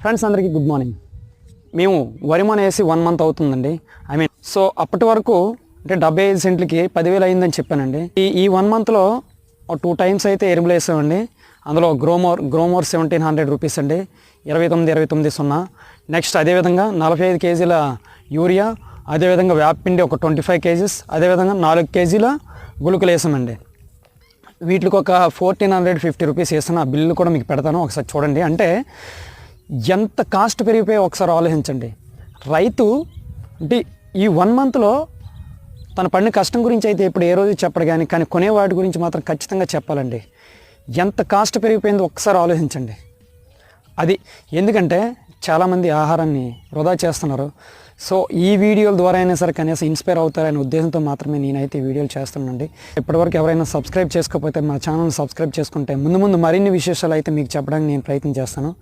Friends అందరికీ good morning. మేము వరి మన వేసి 1 month అవుతుందండి. సో అప్పటి వరకు అంటే 75 సెంట్లకి 10,000 అయిందని చెప్పానండి. ఈ 1 monthలో 2 times అయితే ఎరువులు వేసామండి. అందులో గ్రోమోర్ 1700 రూపీస్ అండి, 29,0. నెక్స్ట్ అదేవిధంగా 45 kgల యూరియా, అదేవిధంగా వేపపిండి ఒక 25 kgs, అదేవిధంగా 4 kgల గుళికలు వేసామండి. వీటికి ఒక 1,450 రూపీస్ వేస్తాను. ఆ బిల్లు కూడా మీకు పెడతాను, ఒకసారి చూడండి. అంటే ఎంత కాస్ట్ పెరిగిపోయో ఒకసారి ఆలోచించండి. రైతు అంటే ఈ 1 monthలో తన పడిన కష్టం గురించి అయితే ఇప్పుడు ఏ రోజు చెప్పడు, కానీ కొనేవాటి గురించి మాత్రం ఖచ్చితంగా చెప్పాలండి. ఎంత కాస్ట్ పెరిగిపోయిందో ఒకసారి ఆలోచించండి. అది ఎందుకంటే చాలామంది ఆహారాన్ని వృధా చేస్తున్నారు. సో ఈ వీడియోల ద్వారా అయినా సరే కనీసం ఇన్స్పైర్ అవుతారనే ఉద్దేశంతో మాత్రమే నేనైతే ఈ వీడియోలు చేస్తున్నానండి. ఇప్పటివరకు ఎవరైనా సబ్స్క్రైబ్ చేసుకోకపోతే మా ఛానల్ని సబ్స్క్రైబ్ చేసుకుంటే ముందు మరిన్ని విశేషాలు అయితే మీకు చెప్పడానికి నేను ప్రయత్నం చేస్తాను.